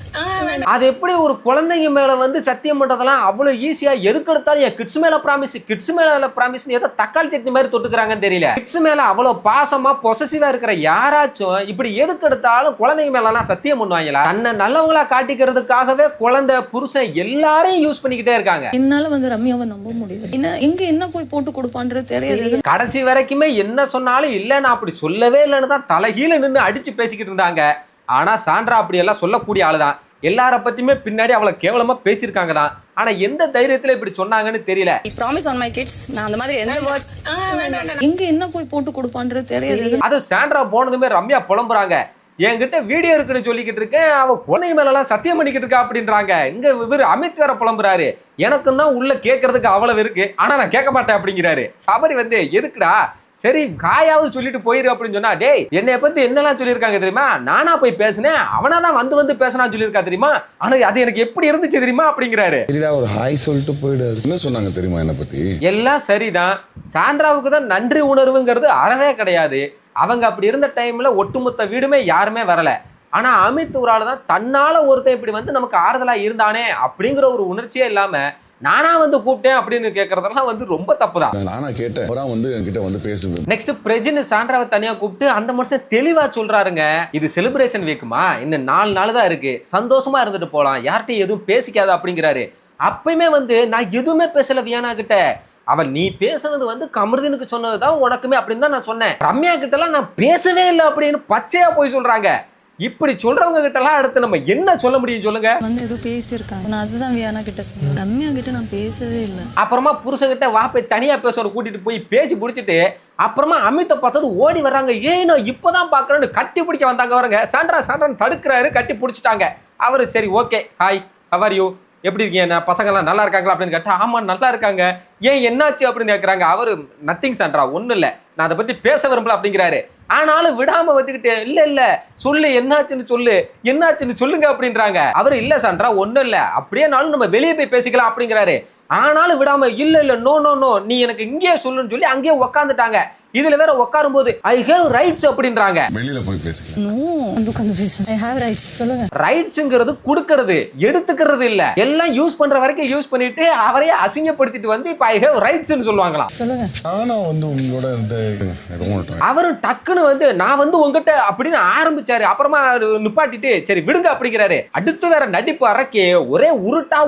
Speaker 1: அது எப்படி ஒரு குழந்தைங்க மேல வந்து சத்தியம் பண்றதெல்லாம் அவ்வளவு ஈஸியா, எதுக்கு எடுத்தாலும் என் கிட்ஸ் மேல ப்ராமிஸ், கிட்ஸ் மேல ப்ராமிஸ்னு ஏதோ தக்காளி சட்னி மாதிரி தொட்டுக்கிறாங்கன்னு தெரியல. கிட்ஸ் மேல அவ்வளவு பாசமா பொசசிவா இருக்கிற யாராச்சும் இப்படி எதுக்கு எடுத்தாலும் குழந்தைங்க மேல எல்லாம் சத்தியம் பண்ணுவாங்களா? தன்னை நல்லவங்களா காட்டிக்கிறதுக்காகவே குழந்தை புருஷன் எல்லாரையும் யூஸ் பண்ணிக்கிட்டே இருக்காங்க.
Speaker 8: என்னால வந்து ரம்யாவை நம்ப முடியாது, என்ன போய் போட்டு கொடுப்பான்றது தெரியாது.
Speaker 1: கடைசி வரைக்குமே என்ன சொன்னாலும் இல்ல நான் அப்படி சொல்லவே இல்லைன்னு தான் தலைகீழ நின்று அடிச்சு பேசிக்கிட்டு இருந்தாங்க. ஆனா சாண்ட்ரா அப்படி எல்லாம் சொல்லக்கூடிய ஆளுதான், எல்லார பத்தியுமே பின்னாடி அவ்வளவு கேவலமா பேசியிருக்காங்க தான். ஆனா எந்த தைரியத்துல இப்படி சொன்னாங்கன்னு தெரியல.
Speaker 8: I promise on my kids, நான் அந்த மாதிரி எந்த வேர்ட்ஸ். என்ன போய் போட்டு கொடுப்பான்றது தெரியாது.
Speaker 1: அது சாண்ட்ரா போனதுமே ரம்யா புலம்புறாங்க, என்கிட்ட வீடியோ இருக்குன்னு சொல்லிக்கிட்டு இருக்கேன், அவ குழந்தைங்க மேல எல்லாம் சத்தியம் பண்ணிக்கிட்டு இருக்கா அப்படின்றாங்க. இங்க இவர் அமித் வேற புலம்புறாரு, எனக்கும் தான் உள்ள கேட்கறதுக்கு அவ்வளவு இருக்கு, ஆனா நான் கேட்க மாட்டேன் அப்படிங்கிறாரு. சபரி வந்து எதுக்குடா சரி காயாவது சொல்லிட்டு போயிரு அப்படின்னு சொன்னா, டேய் என்னைய பத்தி என்னெல்லாம் சொல்லியிருக்காங்க தெரியுமா, நானா போய் பேசினேன், அவனாதான் வந்து பேசினான்னு சொல்லியிருக்கா தெரியுமா, ஆனா அது எனக்கு எப்படி இருந்துச்சு தெரியுமா அப்படிங்கிறாரு.
Speaker 2: ஒரு ஹாய் சொல்லிட்டு போயிடாது.
Speaker 9: என்ன சொன்னாங்க தெரியுமா என்ன பத்தி?
Speaker 1: எல்லாம் சரிதான், சாண்ட்ராவுக்கு தான் நன்றி உணர்வுங்கிறது அறவே கிடையாது. அவங்க அப்படி இருந்த டைம்ல ஒட்டுமொத்த வீடுமே யாருமே வரல. ஆனா அமித் ஒரு ஆளு தான் தன்னால ஒருத்தன் இப்படி வந்து நமக்கு ஆறுதலா இருந்தானே அப்படிங்கிற ஒரு உணர்ச்சியே இல்லாம நானா வந்து கூப்பிட்டேன் அப்படின்னு கேட்கறதெல்லாம் வந்து ரொம்ப தப்புதான்.
Speaker 9: நானா கேட்டேன், அவரா வந்து என்கிட்ட வந்து பேசுவேன்.
Speaker 1: நெக்ஸ்ட் பிரஜின் சாண்ட்ராவை தனியா கூப்பிட்டு அந்த மனுஷன் தெளிவா சொல்றாருங்க, இது செலிப்ரேஷன் வீக்குமா, இன்னும் 4 நாள் தான் இருக்கு, சந்தோஷமா இருந்துட்டு போலாம், யார்கிட்டையும் எதுவும் பேசிக்காத அப்படிங்கிறாரு. அப்பயுமே வந்து நான் எதுவுமே பேசல வியானா கிட்ட, அவன் நீ பேசுனது வந்து கமருதீனுக்கு சொன்னதுதான் உனக்குமே அப்படின்னு தான் நான் சொன்னேன், ரம்யா கிட்ட எல்லாம் நான் பேசவே இல்லை அப்படின்னு பச்சையா போய் சொல்றாங்க. இப்படி சொல்றவங்க கிட்ட எல்லாம் அடுத்து நம்ம என்ன சொல்ல முடியும் சொல்லுங்க?
Speaker 8: வந்து ஏதோ பேசியிருக்காங்க, நான் அதுதான் வியானா கிட்ட சொன்னேன், ரம்யா கிட்ட நான் பேசவே இல்லை.
Speaker 1: அப்புறமா புருஷகிட்ட வா போய் தனியா பேசுற கூட்டிட்டு போய் பேசி முடிச்சுட்டு அப்புறமா அமித்தை பார்த்தது ஓடி வர்றாங்க. ஏனோ இப்பதான் பாக்குறேன்னு கட்டி பிடிக்க வந்தாங்க. வரங்க சாண்ட்ரான்னு தடுக்கிறாரு, கட்டி பிடிச்சிட்டாங்க. அவரு சரி okay hi how are you, எப்படி இருக்கீங்க, பசங்கள்லாம் நல்லா இருக்காங்களா அப்படின்னு கேட்டா, ஆமா நல்லா இருக்காங்க, ஏன் என்னாச்சு அப்படின்னு கேட்கறாங்க. அவரு நத்திங் சாண்ட்ரா, ஒன்றும் இல்லை, நான் அதை பத்தி பேச விரும்பல அப்படிங்கிறாரு. ஆனாலும் விடாம வச்சுக்கிட்டு இல்ல சொல்லு என்னாச்சுன்னு சொல்லுங்க அப்படின்றாங்க. அவரு இல்ல சாண்ட்ரா ஒன்றும் இல்லை, அப்படியேனாலும் நம்ம வெளியே போய் பேசிக்கலாம் அப்படிங்கிறாரு. ஆனாலும் விடாம இல்ல நோ நீ எனக்கு இங்கேயே சொல்லுன்னு சொல்லி அங்கேயே உக்காந்துட்டாங்க. இதுல வேற உட்காரும் போது ஐ ஹேவ் ரைட்ஸ் அப்படின்றாங்க.
Speaker 9: வெளியில போய் பேசுங்க.
Speaker 8: ஐ ஹேவ் ரைட்ஸ் சொல்லுங்க.
Speaker 1: ரைட்ஸ்ங்கிறது கொடுக்கிறது எடுத்துக்கிறது இல்ல, எல்லாம் யூஸ் பண்ற வரைக்கும் யூஸ் பண்ணிட்டு அவரையே அசிங்கப்படுத்திட்டு வந்து இப்ப ஐ ஹேவ் ரைட்ஸ்னு சொல்லுவாங்களாம்.
Speaker 8: சொல்லுங்க.
Speaker 9: நானா வந்து உங்களோட
Speaker 1: அவரு டக்குன்னு வந்து நான் வந்து உங்ககிட்ட அப்படின்னு ஆரம்பிச்சாரு. அப்புறமா நிப்பாட்டிட்டு சரி விடுங்க அப்படிங்கிறாரு. அடுத்து வேற நடிப்பு அரக்கி ஒரே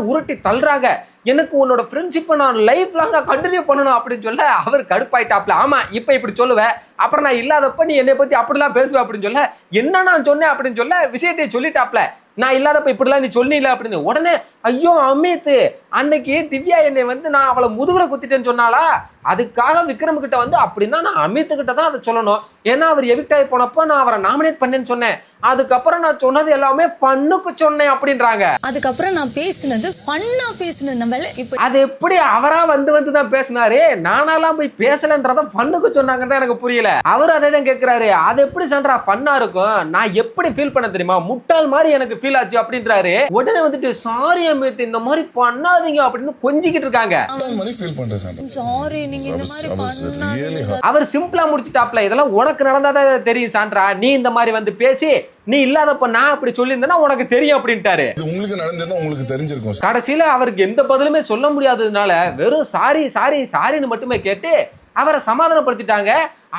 Speaker 1: உருட்டி தள்ளுறாங்க. எனக்கு உன்னோட ஃப்ரெண்ட்ஷிப்பை நான் லைஃப் லாங்கா கண்டினியூ பண்ணணும் அப்படின்னு சொல்ல அவர் கடுப்பாயிட்டாப்ல. ஆமா இப்ப இப்படி சொல்லுவேன், அப்புறம் நான் இல்லாதப்ப நீ என்னை பத்தி அப்படிலாம் பேசுவேன் அப்படின்னு சொல்ல, என்ன நான் சொன்னேன் அப்படின்னு சொல்ல விஷயத்தை சொல்லிட்டாப்ல. நான் இல்லாதப்ப இப்படிலாம் நீ சொன்னீல அப்படின்னு. உடனே ஐயோ அமித், அன்னைக்கு திவ்யா என்னை வந்து நான் அவளை முதுகுல குத்திட்டேன்னு சொன்னாலா, அதுக்காக விக்ரம் கிட்ட வந்து அப்படின்னா நான் அமித் கிட்ட தான் அதை சொல்லணும், ஏன்னா அவர் எவிக்ட் ஆகி போனப்போ நான் அவரை நாமினேட் பண்ணேன்னு சொன்னேன், அதுக்கப்புறம் நான் சொன்னது எல்லாமே ஃபன்னுக்கு சொன்னேன் அப்படின்றாங்க.
Speaker 8: அதுக்கப்புறம் நான் பேசினது ஃபன்னா பேசினது நம்ம இப்ப
Speaker 1: அது எப்படி அவரா வந்து தான் பேசினாரு, நானாலாம் போய் பேசலன்றத ஃபன்னுக்கு சொன்னாங்கன்னு எனக்கு புரியல. அவர் அதை தான் கேட்கிறாரு, அது எப்படி சாண்ட்ரா ஃபன்னா இருக்கும், நான் எப்படி ஃபீல் பண்ண தெரியுமா, முட்டாள் மாதிரி எனக்கு ஃபீல் ஆச்சு அப்படின்றாரு. உடனே வந்துட்டு சாரி அமித் இந்த மாதிரி பண்ணாதீங்க அப்படின்னு கொஞ்சிக்கிட்டு இருக்காங்க.
Speaker 8: சாரி நீங்க இந்த மாதிரி பண்ணாதீங்க.
Speaker 1: அவர் சிம்பிளா முடிச்சிட்டாப்ல, இதெல்லாம் உனக்கு நடந்தாதான் தெரியும் சாண்ட்ரா, நீ இந்த மாதிரி வந்து பேசி நீ இல்லாதப்ப நான் அப்படி சொல்லியிருந்தேன்னா உனக்கு தெரியும் அப்படின்ட்டாரு.
Speaker 9: உங்களுக்கு நடந்ததுன்னா உங்களுக்கு தெரிஞ்சிருக்கும்.
Speaker 1: கடைசியில அவருக்கு எந்த பதிலுமே சொல்ல முடியாததுனால வெறும் சாரின்னு மட்டுமே கேட்டு அவரை சமாதானப்படுத்திட்டாங்க.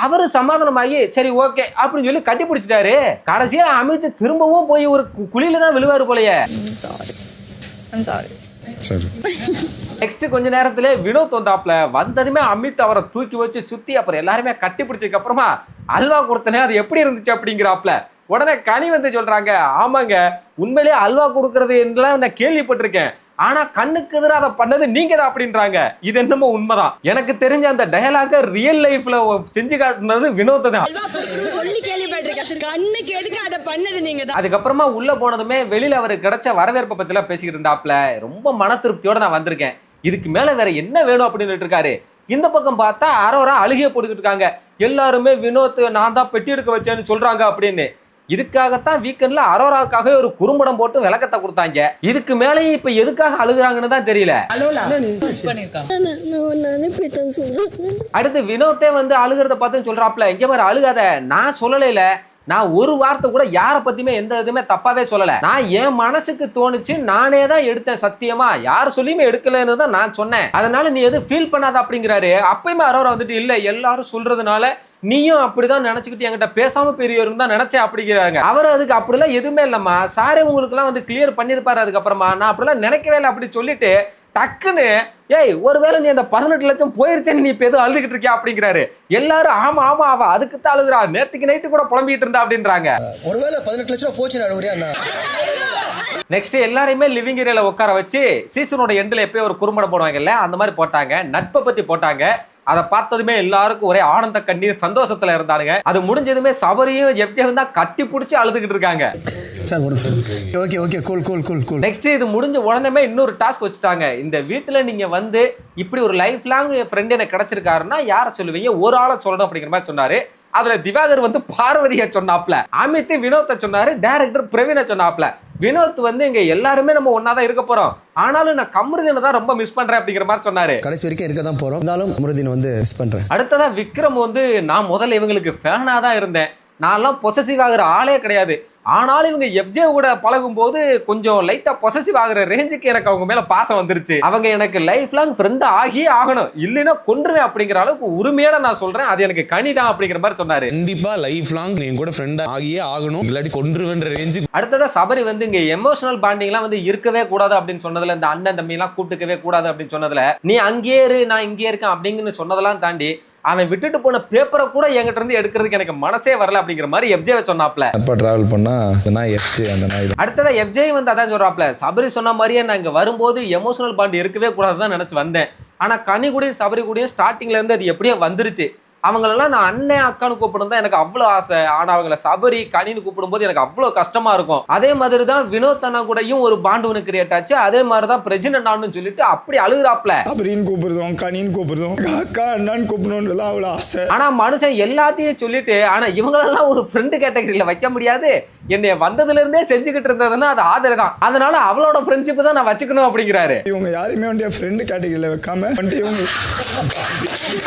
Speaker 1: அவரு சமாதானமாகி சரி ஓகே அப்படின்னு சொல்லி கட்டி பிடிச்சிட்டாரு. கடைசியில அமித் திரும்பவும் போய் ஒரு குழியில தான் விழுவாரு போலயே. நெக்ஸ்ட் கொஞ்ச நேரத்திலே வினோத் வந்தாப்ல. வந்ததுமே அமித் அவரை தூக்கி வச்சு சுத்தி அப்புறம் எல்லாருமே கட்டி பிடிச்சதுக்கு அப்புறமா அல்வா கொடுத்தனே அது எப்படி இருந்துச்சு அப்படிங்கிறாப்ல. உடனே கனி வந்து சொல்றாங்க, ஆமாங்க உண்மையிலேயே அல்வா கொடுக்கறது என்றெல்லாம் நான் கேள்விப்பட்டிருக்கேன், ஆனா கண்ணுக்கு எதிராக அதை பண்ணது நீங்க தான் அப்படின்றாங்க. இது என்னமோ உண்மைதான். எனக்கு தெரிஞ்ச அந்த டயலாக ரியல் லைஃப்ல செஞ்சு காட்டுனது வினோத் தான். அதுக்கப்புறமா உள்ள போனதுமே வெளியில அவருக்கு கிடைச்ச வரவேற்பை பத்தி எல்லாம் பேசிக்கிட்டு இருந்தாப்ல. ரொம்ப மன திருப்தியோட நான் வந்திருக்கேன், இதுக்கு மேல வேற என்ன வேணும் அப்படின்னு இருக்காரு. இந்த பக்கம் பார்த்தா அரோரா அழுகிய போட்டுக்கிட்டு இருக்காங்க. எல்லாருமே வினோத் நான் தான் பெட்டி எடுக்க வச்சேன்னு சொல்றாங்க அப்படின்னு. இதுக்காகத்தான் வீக்கெண்ட்ல அரோராவுக்காக ஒரு குறும்படம் போட்டு விளக்கத்தை கொடுத்தாங்க. இதுக்கு மேலேயும் இப்ப எதுக்காக அழுகுறாங்கன்னு தான் தெரியல. அடுத்து வினோத்தே வந்து அழுகிறத பார்த்து சொல்றாப்ல, இங்க பாரு அழுகாத, நான் சொல்லல, நான் ஒரு வார்த்தை கூட யாரை பத்தியுமே எந்த இதுமே தப்பாவே சொல்லல, நான் என் மனசுக்கு தோணுச்சு நானே தான் எடுத்தேன், சத்தியமா யார் சொல்லியுமே எடுக்கலன்னு தான் நான் சொன்னேன், அதனால நீ எதுவும் ஃபீல் பண்ணாத அப்படிங்கிறாரு. அப்பயுமே அரோரா வந்துட்டு இல்ல எல்லாரும் சொல்றதுனால நீயும் அப்படிதான் நினைச்சுக்கிட்டு என்கிட்ட பேசாம பெரியவரும் தான் நினைச்சேன் அப்படிங்கிறாங்க. அவர் அதுக்கு அப்படிலாம் எதுவுமே இல்லம்மா, சாரே உங்களுக்கு எல்லாம் வந்து கிளியர் பண்ணிருப்பாரு, அதுக்கப்புறமா நான் அப்படிலாம் நினைக்கவே இல்லை அப்படி சொல்லிட்டு டக்குன்னு ஏய் ஒருவேளை நீ அந்த 18 லட்சம் போயிருச்சேன்னு நீ இப்ப எதுவும் அழுதுகிட்டு இருக்கியா அப்படிங்கிறாரு. எல்லாரும் ஆமா அவ அதுக்கு தான் அழுகுறா, நேத்துக்கு நைட்டு கூட புலம்பிட்டு இருந்தா அப்படின்றாங்க.
Speaker 6: ஒருவேளை 18 லட்சம் போச்சு அழுகுறியா.
Speaker 1: நெக்ஸ்ட் எல்லாரையுமே லிவிங் ஏரியால உட்கார வச்சு சீசனோட எண்ட்ல எப்பயும் ஒரு குறும்படம் போடுவாங்கல்ல, அந்த மாதிரி போட்டாங்க. நட்பை பத்தி போட்டாங்க. அதை பார்த்ததுமே எல்லாருக்கும் ஒரே ஆனந்த கண்ணீர் சந்தோஷத்துல இருந்தானுங்க. அது முடிஞ்சதுமே சபரியும் எஃப்ஜேவும் தான் கட்டி பிடிச்சி அழுதுகிட்டு இருக்காங்க.
Speaker 6: Okay okay cool cool cool cool.
Speaker 1: Next இது முடிஞ்ச உடனே இன்னொரு டாஸ்க் வச்சுட்டாங்க. இந்த வீட்டுல நீங்க வந்து இப்படி ஒரு லைஃப் லாங் ஃப்ரெண்ட் எனக்கு கிடைச்சிருக்காருன்னா யாரை சொல்லுவீங்க? ஒரு ஆளை சொல்லணும் அப்படிங்கிற மாதிரி சொன்னாரு. அதுல திவாகர் வந்து பார்வதியை சொன்னாப்ல, அமித் வினோத்தை சொன்னாரு, டைரக்டர் பிரவீனை சொன்னாப்ல. வினோத் வந்து இங்க எல்லாருமே நம்ம ஒன்னாதான் இருக்க போறோம், ஆனாலும் நான் கமருதீனை தான் ரொம்ப மிஸ் பண்றேன் அப்படிங்கிற மாதிரி சொன்னாரு.
Speaker 6: கடைசி வரைக்கும் இருக்க தான் போறோம், இருந்தாலும் கமருதீன் வந்து மிஸ் பண்றேன்.
Speaker 1: அடுத்ததா விக்ரம் வந்து, நான் முதல்ல இவங்களுக்கு ஃபேனா தான் இருந்தேன், நான்லாம் பொசசிவ் ஆகிற ஆளே கிடையாது, ஆனாலும் இவங்க எஃப்ஜே கூட பழகும் போது கொஞ்சம் லைட்டா பொசசிவ் ஆகிற ரேஞ்சுக்கு எனக்கு அவங்க மேல பாசம் வந்துருச்சு. அவங்க எனக்கு லைஃப் லாங் ஃப்ரெண்ட் ஆகியே ஆகணும், இல்லைன்னா கொன்றுவேன் அப்படிங்கிற அளவுக்கு உரிமையோட நான் சொல்றேன், அது எனக்கு கனிதான் அப்படிங்கிற மாதிரி சொன்னாரு.
Speaker 7: கண்டிப்பா லைஃப் லாங் நீ கூட ஃப்ரெண்ட் ஆகியே ஆகணும், இல்லாட்டி கொன்றுவேன்ற ரேஞ்சு.
Speaker 1: அடுத்ததா சபரி வந்து இங்க எமோஷனல் பாண்டிங்லாம் வந்து இருக்கவே கூடாது அப்படின்னு சொன்னதுல, இந்த அண்ணன் தம்பி எல்லாம் கூட்டுக்கவே கூடாது அப்படின்னு சொன்னதுல, நீ அங்கேயே இரு நான் இங்கே இருக்கேன் அப்படிங்கன்னு சொன்னதெல்லாம் தாண்டி அவன் விட்டுட்டு போன பேப்பரை கூட என்கிட்ட இருந்து எடுக்கிறதுக்கு எனக்கு மனசே வரல அப்படிங்கிற மாதிரி எஃப்ஜே சொன்னாப்ல.
Speaker 9: அப்பா டிராவல் பண்ணா எஃப்ஜே அந்த நாய்.
Speaker 1: அடுத்ததா எஃப்ஜே வந்து அதான் சொல்றாப்ல, சபரி சொன்ன மாதிரியே நான் இங்க வரும்போது எமோஷனல் பாண்ட் இருக்கவே கூடாதுதான் நினைச்சு வந்தேன், ஆனா கனி கூடயும் சபரி கூடயும் ஸ்டார்டிங்ல இருந்து அது எப்படியோ வந்துருச்சு. அவங்களெல்லாம் நான் அண்ணன் அக்கான்னு கூப்பிடும் தான் எனக்கு அவ்வளோ ஆசை, ஆனா அவங்கள சபரி கனின்னு கூப்பிடும் போது எனக்கு அவ்வளோ கஷ்டமா இருக்கும். அதே மாதிரி தான் வினோத் அண்ணா கூடயும் ஒரு பாண்ட் ஒன்று கிரியேட் ஆச்சு. அதே மாதிரி தான் பிரஜின் அண்ணான்னு சொல்லிட்டு அப்படி அழுகுறாப்ல.
Speaker 5: அப்படின்னு கூப்பிடுறோம், கனின்னு கூப்பிடுறோம், அக்கா அண்ணான்னு கூப்பிடணும்னு அவ்வளோ ஆசை.
Speaker 1: ஆனா மனுஷன் எல்லாத்தையும் சொல்லிட்டு, ஆனா இவங்களெல்லாம் ஒரு ஃப்ரெண்டு கேட்டகரியில வைக்க முடியாது, என்னைய வந்ததுல இருந்தே செஞ்சுக்கிட்டு இருந்ததுன்னா அது ஆதரவு தான், அதனால அவளோட ஃப்ரெண்ட்ஷிப் தான் நான் வச்சுக்கணும் அப்படிங்கிறாரு.
Speaker 5: இவங்க யாருமே வந்து ஃப்ரெண்டு கேட்டகரியில வைக்காம இவங்க.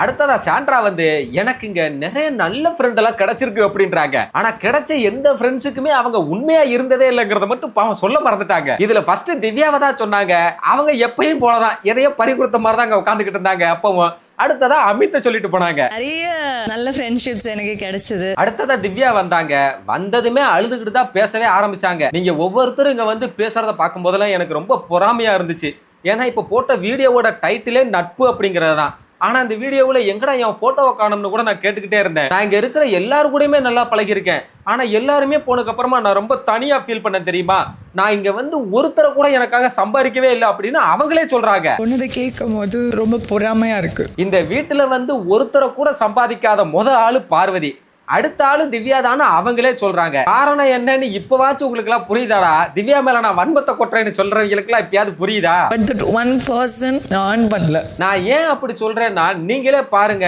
Speaker 1: அடுத்ததா சாண்ட்ரா வந்து, எனக்கு இங்க நிறைய நல்ல ஃப்ரெண்ட் எல்லாம் கிடைச்சிருக்கு அப்படின்றாங்க, ஆனா கிடைச்ச எந்த ஃப்ரெண்ட்ஸுக்குமே அவங்க உண்மையா இருந்ததே இல்லைங்கிறத மட்டும் பாவம் சொல்ல மறந்துட்டாங்க. இதுல ஃபர்ஸ்ட் திவ்யாவை தான் சொன்னாங்க, அவங்க எப்பயும் போலதான் எதையோ பறி கொடுத்த மாதிரி தான் அங்க உட்காந்துக்கிட்டு இருந்தாங்க அப்பவும். அடுத்ததா அமித்த சொல்லிட்டு போனாங்க,
Speaker 8: நிறைய நல்ல ஃப்ரெண்ட்ஷிப்ஸ் எனக்கு கிடைச்சது.
Speaker 1: அடுத்ததா திவ்யா வந்தாங்க, வந்ததுமே அழுதுகிட்டு தான் பேசவே ஆரம்பிச்சாங்க. நீங்க ஒவ்வொருத்தரும் இங்க வந்து பேசுறத பார்க்கும் போதெல்லாம் எனக்கு ரொம்ப பொறாமையா இருந்துச்சு. ஏன்னா இப்ப போட்ட வீடியோவோட டைட்டிலே நட்பு அப்படிங்கிறது தான். ஆனா இந்த வீடியோவில் எங்கடா என் போட்டோவை காணும்னு கூட நான் கேட்டுக்கிட்டே இருந்தேன். நான் இங்க இருக்கிற எல்லாரு கூடயுமே நல்லா பழகிருக்கேன், ஆனா எல்லாருமே போனதுக்கு அப்புறமா நான் ரொம்ப தனியா ஃபீல் பண்ண தெரியுமா, நான் இங்க வந்து ஒருத்தரை கூட எனக்காக சம்பாதிக்கவே இல்லை அப்படின்னு அவங்களே சொல்றாங்க.
Speaker 3: ஒன்னதை கேட்கும் போது ரொம்ப பொறாமையா இருக்கு.
Speaker 1: இந்த வீட்டுல வந்து ஒருத்தரை கூட சம்பாதிக்காத ஆளு பார்வதி, அடுத்த ஆளு திவ்யா தானே அவங்களே சொல்றாங்க. காரணம் என்னன்னு இப்பவாச்சும் உங்களுக்கு எல்லாம் புரியுதாடா? திவ்யா மேல நான் வன்மத்தை கொட்டுறேன்னு சொல்றவங்களுக்கு எல்லாம் இப்பயாவது புரியுதா?
Speaker 3: But that one person நான் பண்ணல.
Speaker 1: நான் ஏன் அப்படி சொல்றேன்னா, நீங்களே பாருங்க,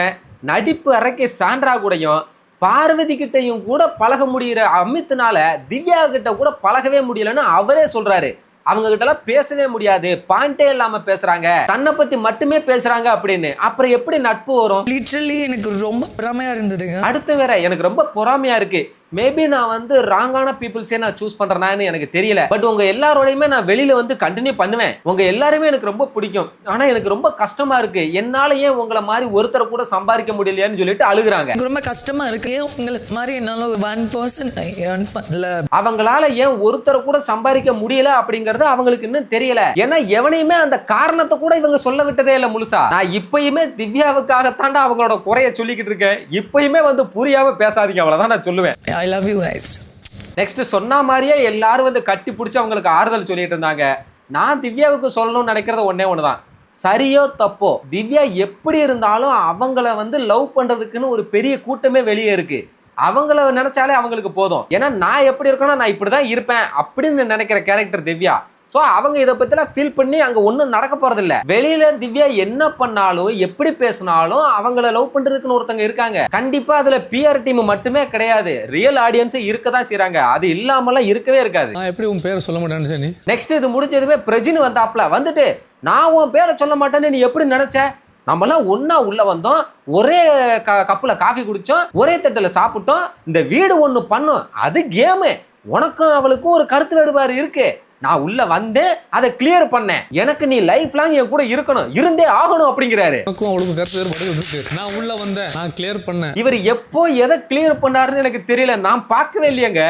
Speaker 1: நடிப்பு அறைக்கு சாண்ட்ரா கூடயும் பார்வதி கிட்டையும் கூட பழக முடிகிற அமித்னால திவ்யா கிட்ட கூட பழகவே முடியலன்னு அவரே சொல்றாரு. அவங்க கிட்ட எல்லாம் பேசவே முடியாது, பாயிண்டே இல்லாம பேசுறாங்க, தன்னை பத்தி மட்டுமே பேசுறாங்க அப்படின்னு. அப்புறம் எப்படி நட்பு வரும்?
Speaker 3: லிட்டரலி எனக்கு ரொம்ப பொறாமையா இருந்ததுங்க.
Speaker 1: அடுத்து வேற எனக்கு ரொம்ப பொறாமையா இருக்கு. மேபி நான் வந்து ராங்கான பீப்புள்ஸே நான் சூஸ் பண்றேன்னு எனக்கு தெரியல. பட் உங்க எல்லாரோடையுமே நான் வெளியில வந்து கண்டினியூ பண்ணுவேன். உங்க எல்லாருமே எனக்கு ரொம்ப பிடிக்கும். ஆனா எனக்கு ரொம்ப கஷ்டமா இருக்கு, என்னால ஏன் உங்களை மாதிரி ஒருத்தரை கூட சம்பாதிக்க முடியலையான்னு சொல்லிட்டு அழுகுறாங்க.
Speaker 3: ரொம்ப கஷ்டமா இருக்கு, ஏன் உங்களுக்கு மாதிரி என்னால 1% earn பண்ணல.
Speaker 1: அவங்களால ஏன் ஒருத்தரை கூட சம்பாதிக்க முடியல அப்படிங்கறது அவங்களுக்கு இன்னும் தெரியல. ஏன்னா எவனையுமே அந்த காரணத்தை கூட இவங்க சொல்ல விட்டதே இல்ல முழுசா. நான் இப்பயுமே திவ்யாவுக்காகத்தாண்டா அவங்களோட குறைய சொல்லிக்கிட்டு இருக்கேன். இப்பயுமே வந்து புரியாம பேசாதீங்க, அவ்வளவுதான் நான் சொல்லுவேன்.
Speaker 3: I love you guys.
Speaker 1: Next சொன்ன மாதிரியே எல்லாரும் வந்து கட்டி பிடிச்சி அவங்களுக்கு ஆறுதல் சொல்லிட்டு இருந்தாங்க. நான் திவ்யாவுக்கு சொல்லணும்னு நினைக்கிறது ஒன்னே ஒண்ணுதான், சரியோ தப்போ திவ்யா எப்படி இருந்தாலும் அவங்கள வந்து லவ் பண்றதுக்குன்னு ஒரு பெரிய கூட்டமே வெளியே இருக்கு. அவங்கள நினைச்சாலே அவங்களுக்கு போதும். ஏன்னா நான் எப்படி இருக்கணும், நான் இப்படிதான் இருப்பேன் அப்படின்னு நினைக்கிற கேரக்டர் திவ்யா. சோ அவங்க இதை பத்திலாம் ஃபீல் பண்ணி அங்க ஒண்ணும் நடக்க போறது இல்ல. வெளியில திவ்யா என்ன பண்ணாலும் எப்படி பேசினாலும் அவங்கள லவ் பண்றதுக்குன்னு ஒருத்தங்க இருக்காங்க. கண்டிப்பா அதுல பிஆர் டீம் மட்டுமே கிடையாது, ரியல் ஆடியன்ஸ் இருக்கதான் செய்றாங்க. அது இல்லாமலாம் இருக்கவே இருக்காது.
Speaker 10: நான் எப்படி உன் பேரை சொல்ல மாட்டேன்னு.
Speaker 1: நெக்ஸ்ட் இது முடிஞ்சதுமே பிரஜின் வந்தாப்ல, வந்துட்டு நான் உன் பேரை சொல்ல மாட்டேன்னு நீ எப்படி நினைச்ச, நம்மளாம் ஒன்னா உள்ள வந்தோம், ஒரே கப்புல காஃபி குடிச்சோம், ஒரே தட்டுல சாப்பிட்டோம், இந்த வீடு ஒண்ணு பண்ணும், அது கேமு, உனக்கும் அவளுக்கும் ஒரு கருத்து வேறுபாடு இருக்கு, நான் உள்ள வந்தேன், அதை கிளியர் பண்ணேன், எனக்கு நீ லைஃப் லாங் என் கூட இருக்கணும், இருந்தே ஆகணும் அப்படிங்கிறாரு.
Speaker 10: அவளுக்கு கருத்து வேறுபாடு இருக்கு, நான் உள்ள வந்தேன், நான் கிளியர் பண்ணேன்.
Speaker 1: இவர் எப்போ எதை கிளியர் பண்ணாருன்னு எனக்கு தெரியல, நான் பார்க்கவே இல்லையங்க.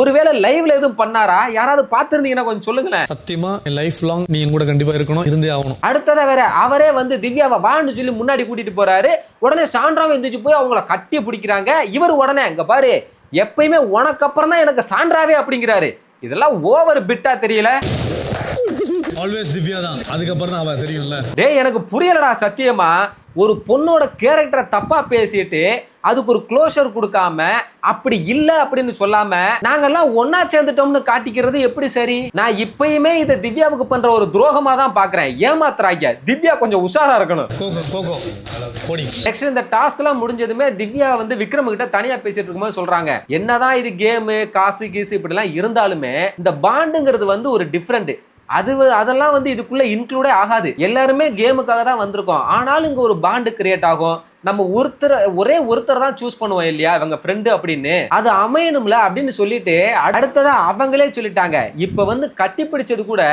Speaker 1: ஒருவேளை லைவ்ல எதுவும் பண்ணாரா? யாராவது பார்த்திருந்தீங்கன்னா கொஞ்சம் சொல்லுங்களேன்.
Speaker 10: சத்தியமா லைஃப் லாங் நீ கூட கண்டிப்பா இருக்கணும், இருந்தே ஆகணும்.
Speaker 1: அடுத்ததா வேற அவரே வந்து திவ்யாவை வான்னு சொல்லி முன்னாடி கூட்டிட்டு போறாரு. உடனே சாண்ட்ராவை எந்திரிச்சு போய் அவங்கள கட்டி பிடிக்கிறாங்க. இவர் உடனே இங்க பாரு, எப்பயுமே உனக்கு அப்புறம் தான் எனக்கு சாண்ட்ராவே அப்படிங்கிறாரு. இதெல்லாம் ஓவர் பிட்டா தெரியல.
Speaker 10: ஆல்வேஸ் திவ்யா தான். அதுக்கப்புறம் தான் அவ தெரியும்ல.
Speaker 1: டேய் எனக்கு புரியலடா சத்தியமா. ஒரு பொண்ணோட கேரக்டரை தப்பா பேசிட்டு அதுக்கு ஒரு க்ளோஷர் கொடுக்காம அப்படி இல்ல அப்படின்னு சொல்லாம நாங்கெல்லாம் ஒன்னா சேர்ந்துட்டோம்னு காட்டிக்கிறது எப்படி சரி? நான் இப்பயுமே இதை திவ்யாவுக்கு பண்ற ஒரு துரோகமா தான் பாக்குறேன். ஏமாத்துறாங்க. திவ்யா கொஞ்சம் உஷாரா இருக்கணும்.
Speaker 10: கோகோ போடி.
Speaker 1: நெக்ஸ்ட் இந்த டாஸ்க் எல்லாம் முடிஞ்சதுமே திவ்யா வந்து விக்ரம் கிட்ட தனியா பேசிட்டு இருக்கும்போது சொல்றாங்க, என்னதான் இது கேமு காசு கீசு இப்படி எல்லாம் இருந்தாலுமே இந்த பாண்டுங்கிறது வந்து ஒரு டிஃப்ரெண்ட். அதெல்லாம் வந்து இதுக்குள்ள இன்க்ளூடே ஆகாது. எல்லாருமே கேமுக்காக தான் வந்திருக்கோம். ஆனாலும் இங்க ஒரு பாண்டு கிரியேட் ஆகும். நம்ம ஒரே ஒருத்தர் தான் சூஸ் பண்ணுவோம் இல்லையா இவங்க ஃப்ரெண்டு அப்படின்னு. அது அமையணும்ல அப்படின்னு சொல்லிட்டு அடுத்ததா அவங்களே சொல்லிட்டாங்க, இப்ப வந்து கட்டி பிடிச்சது கூட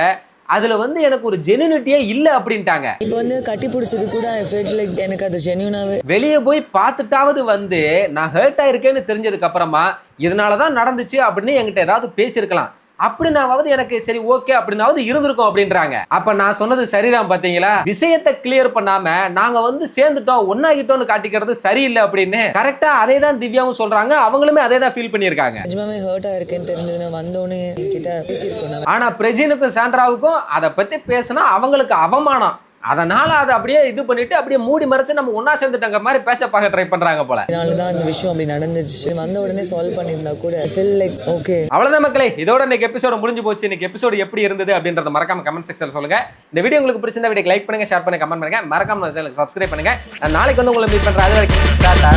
Speaker 1: அதுல வந்து எனக்கு ஒரு ஜென்யூனிட்டியே இல்ல அப்படின்ட்டாங்க.
Speaker 3: இப்போ வந்து கட்டி பிடிச்சது கூட ஐ ஃபீல் லைக் எனக்கு அது ஜென்யூனாவே.
Speaker 1: வெளியே போய் பார்த்துட்டாவது வந்து நான் ஹர்ட் ஆயிருக்கேன்னு தெரிஞ்சதுக்கு அப்புறமா இதனாலதான் நடந்துச்சு அப்படின்னு என்கிட்ட ஏதாவது பேசியிருக்கலாம். அப்படின்னாவது எனக்கு சரி ஓகே அப்படின்னாவது இருந்திருக்கும் அப்படின்றாங்க. அப்ப நான் சொன்னது சரிதான் பாத்தீங்களா? விஷயத்தை கிளியர் பண்ணாம நாங்க வந்து சேர்ந்துட்டோம் ஒன்னாகிட்டோம்னு காட்டிக்கிறது சரியில்லை அப்படின்னு கரெக்டா அதே தான் திவ்யாவும் சொல்றாங்க. அவங்களுமே அதே தான் ஃபீல் பண்ணியிருக்காங்க.
Speaker 3: நிஜமாவே ஹர்ட் ஆயிருக்கேன்னு தெரிஞ்சது வந்தோடனே கிட்ட பேசியிருக்கோம்.
Speaker 1: ஆனா பிரஜினுக்கும் சாண்ட்ராவுக்கும் அதை பத்தி பேசினா அவங்களுக்கு அவமானம். அதனால அதை அப்படியே இது பண்ணிட்டு அப்படியே மூடி மறைச்சு நம்ம ஒன்னா சேர்ந்துட்டங்க மாதிரி பேச்ச பார்க்க ட்ரை பண்றாங்க போல.
Speaker 3: அதனாலதான் இந்த விஷயம் அப்படி நடந்துச்சு. வந்த உடனே சால்வ் பண்ணிருந்தா கூட ஃபீல் லைக் ஓகே.
Speaker 1: அவ்வளவுதான் மக்களே, இதோட இன்னைக்கு எபிசோட முடிஞ்சு போச்சு. இன்னைக்கு எபிசோடு எப்படி இருந்தது அப்படின்றத மறக்காம கமெண்ட் செக்ஷன்ல சொல்லுங்க. இந்த வீடியோ உங்களுக்கு பிடிச்சிருந்தா வீடியோ லைக் பண்ணுங்க, ஷேர் பண்ணுங்க, கமெண்ட் பண்ணுங்க, மறக்காம சேனலுக்கு சப்ஸ்கிரைப் பண்ணுங்க. நான் நாளைக்கு வந்து உங்களை மீட் பண்றேன். அது வரைக்கும் டாடா.